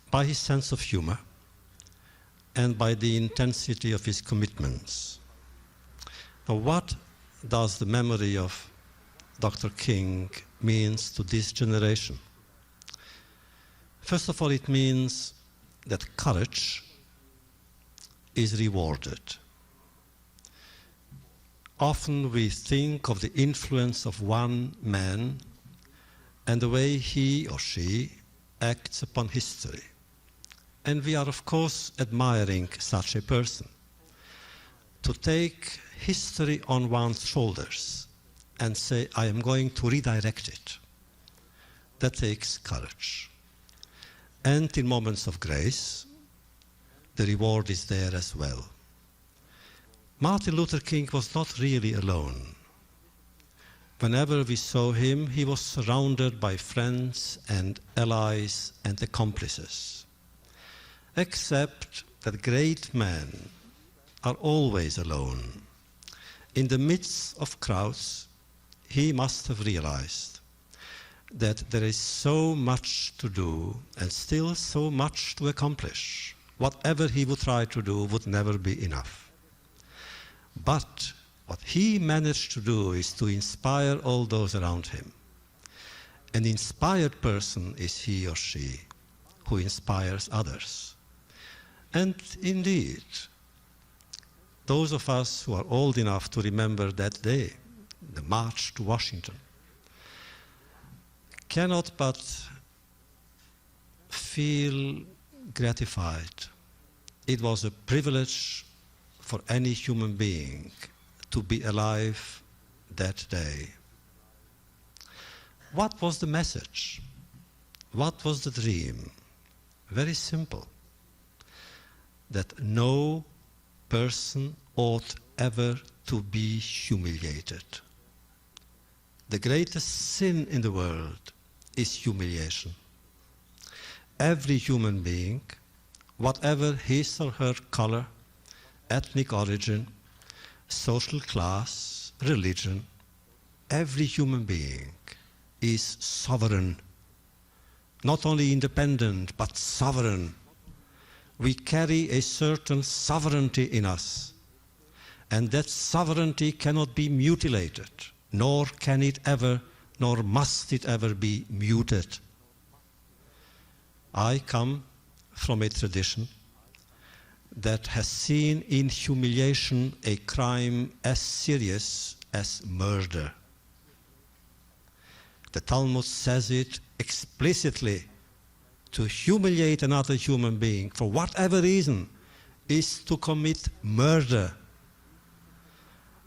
Speaker 6: by his sense of humor, and by the intensity of his commitments. Now, what does the memory of Dr. King means to this generation? First of all, it means that courage is rewarded. Often we think of the influence of one man and the way he or she acts upon history. And we are, of course, admiring such a person. To take history on one's shoulders and say, I am going to redirect it, that takes courage. And in moments of grace, the reward is there as well. Martin Luther King was not really alone. Whenever we saw him, he was surrounded by friends and allies and accomplices. Except that great men are always alone. In the midst of crowds, he must have realized that there is so much to do and still so much to accomplish. Whatever he would try to do would never be enough. But what he managed to do is to inspire all those around him. An inspired person is he or she who inspires others. And indeed, those of us who are old enough to remember that day, the march to Washington, cannot but feel gratified. It was a privilege for any human being to be alive that day. What was the message? What was the dream? Very simple. That no person ought ever to be humiliated. The greatest sin in the world is humiliation. Every human being, whatever his or her color, ethnic origin, social class, religion, every human being is sovereign. Not only independent, but sovereign. We carry a certain sovereignty in us, and that sovereignty cannot be mutilated, nor can it ever, nor must it ever be muted. I come from a tradition that has seen in humiliation a crime as serious as murder. The Talmud says it explicitly. To humiliate another human being for whatever reason is to commit murder.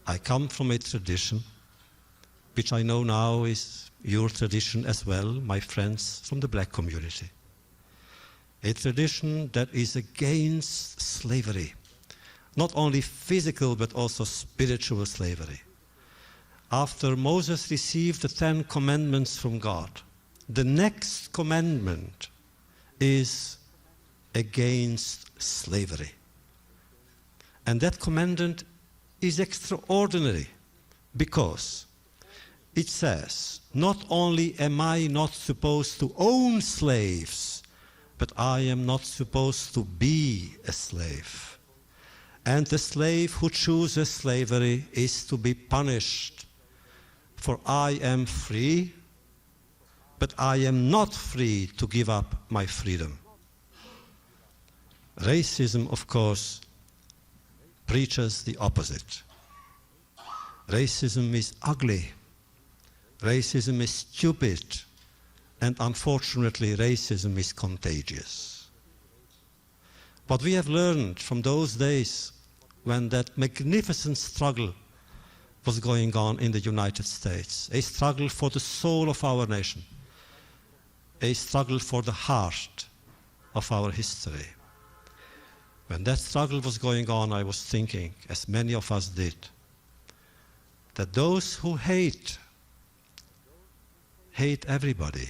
Speaker 6: I come from a tradition which I know now is your tradition as well, my friends from the black community. A tradition that is against slavery, not only physical but also spiritual slavery. After Moses received the 10 commandments from God, the next commandment is against slavery. And that commandment is extraordinary because it says, not only am I not supposed to own slaves, but I am not supposed to be a slave. And the slave who chooses slavery is to be punished. For I am free, but I am not free to give up my freedom. Racism, of course, preaches the opposite. Racism is ugly. Racism is stupid. And unfortunately, racism is contagious. What we have learned from those days when that magnificent struggle was going on in the United States, a struggle for the soul of our nation, a struggle for the heart of our history. When that struggle was going on, I was thinking, as many of us did, that those who hate everybody.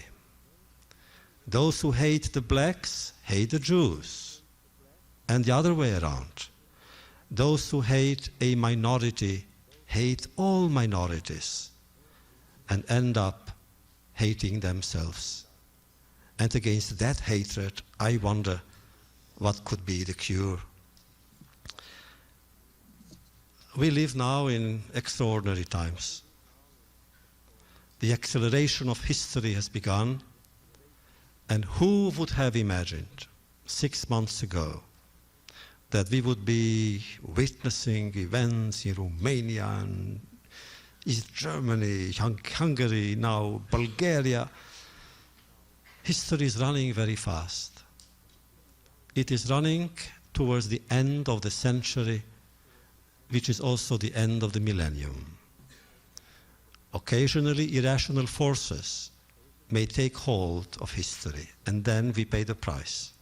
Speaker 6: Those who hate the blacks hate the Jews, and the other way around. Those who hate a minority hate all minorities and end up hating themselves. And against that hatred, I wonder what could be the cure. We live now in extraordinary times. The acceleration of history has begun, and who would have imagined 6 months ago that we would be witnessing events in Romania and East Germany, Hungary, now Bulgaria. History is running very fast. It is running towards the end of the century, which is also the end of the millennium. Occasionally, irrational forces may take hold of history, and then we pay the price.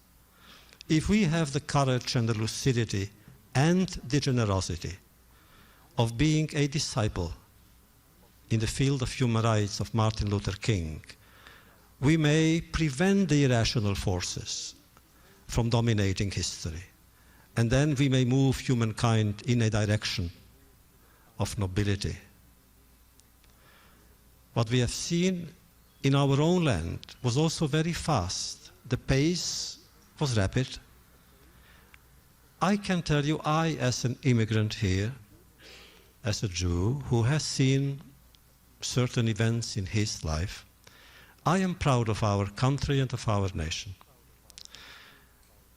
Speaker 6: If we have the courage and the lucidity and the generosity of being a disciple in the field of human rights of Martin Luther King, we may prevent the irrational forces from dominating history. And then we may move humankind in a direction of nobility. What we have seen in our own land was also very fast. The pace was rapid. I can tell you, I, as an immigrant here, as a Jew who has seen certain events in his life, I am proud of our country and of our nation.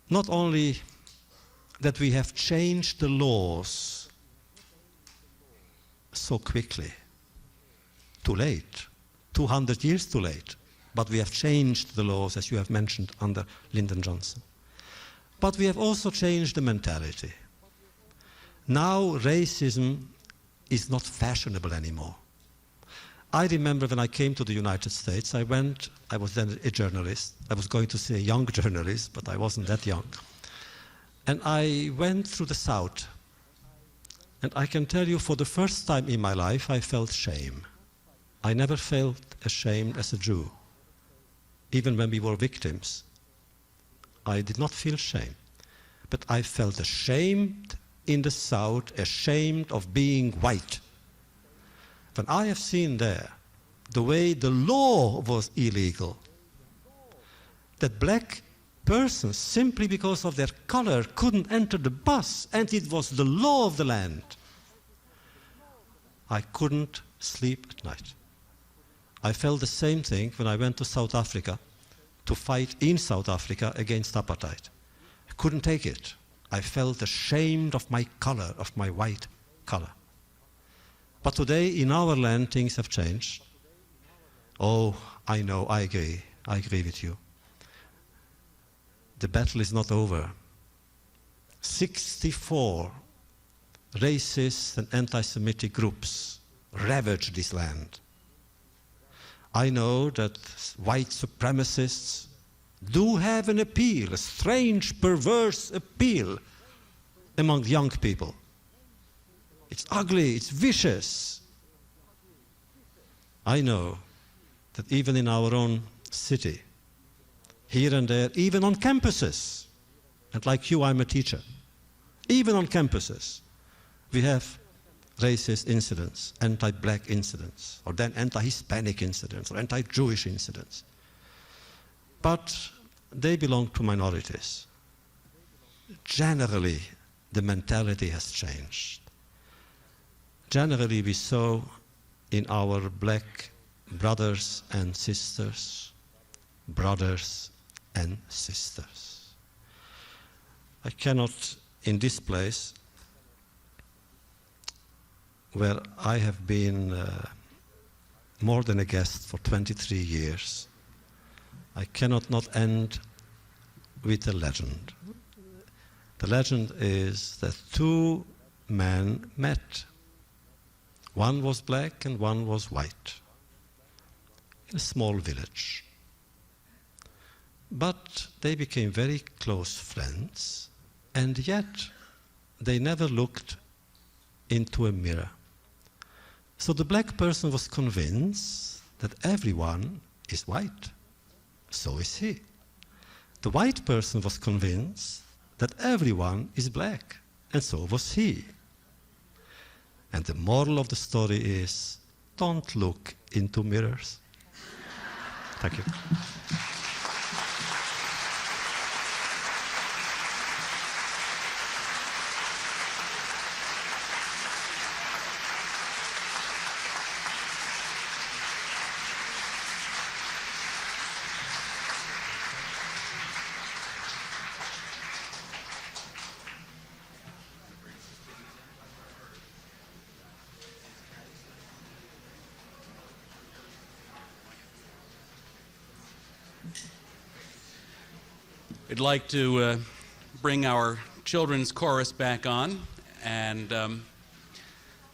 Speaker 6: Not only that we have changed the laws so quickly, too late, 200 years too late, but we have changed the laws, as you have mentioned, under Lyndon Johnson. But we have also changed the mentality. Now racism is not fashionable anymore. I remember when I came to the United States, I was then a journalist. I was going to say a young journalist, but I wasn't that young. And I went through the South. And I can tell you, for the first time in my life, I felt shame. I never felt ashamed as a Jew. Even when we were victims, I did not feel shame. But I felt ashamed in the South, ashamed of being white. When I have seen there the way the law was illegal, that black persons, simply because of their color, couldn't enter the bus, and it was the law of the land, I couldn't sleep at night. I felt the same thing when I went to South Africa to fight in South Africa against apartheid. I couldn't take it. I felt ashamed of my color, of my white color. But today, in our land, things have changed. Oh, I know, I agree with you. The battle is not over. 64 racist and anti-Semitic groups ravaged this land. I know that white supremacists do have an appeal, a strange, perverse appeal among young people. It's ugly, it's vicious. I know that even in our own city, here and there, even on campuses, and like you, I'm a teacher, even on campuses, we have racist incidents, anti-black incidents, or then anti-Hispanic incidents, or anti-Jewish incidents. But they belong to minorities. Generally, the mentality has changed. Generally, we saw in our black brothers and sisters, I cannot, in this place, where I have been more than a guest for 23 years, I cannot not end with a legend. The legend is that two men met. One was black and one was white, in a small village. But they became very close friends, and yet they never looked into a mirror. So the black person was convinced that everyone is white. So is he. The white person was convinced that everyone is black, and so was he. And the moral of the story is, don't look into mirrors. Thank you.
Speaker 1: We'd like to bring our children's chorus back on and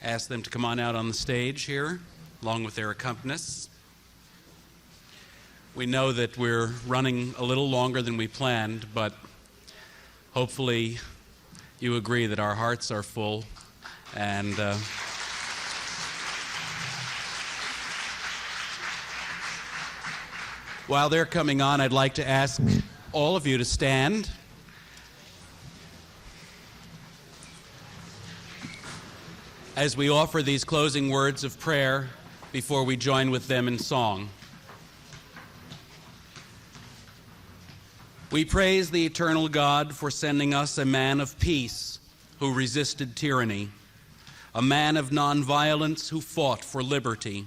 Speaker 1: ask them to come on out on the stage here, along with their accompanists. We know that we're running a little longer than we planned, but hopefully you agree that our hearts are full. And while they're coming on, I'd like to ask all of you to stand. As we offer these closing words of prayer before we join with them in song. We praise the eternal God for sending us a man of peace who resisted tyranny, a man of nonviolence who fought for liberty,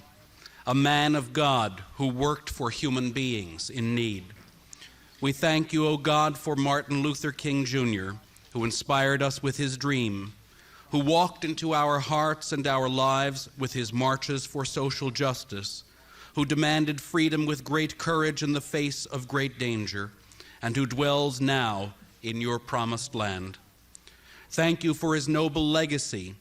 Speaker 1: a man of God who worked for human beings in need. We thank you, O God, for Martin Luther King Jr., who inspired us with his dream, who walked into our hearts and our lives with his marches for social justice, who demanded freedom with great courage in the face of great danger, and who dwells now in your promised land. Thank you for his noble legacy,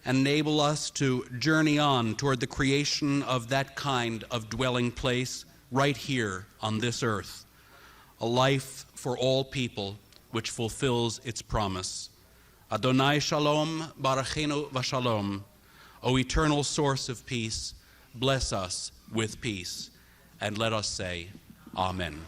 Speaker 1: and enable us to journey on toward the creation of that kind of dwelling place right here on this earth, a life for all people which fulfills its promise. Adonai Shalom, Barachenu Vashalom. O eternal source of peace, bless us with peace. And let us say, Amen.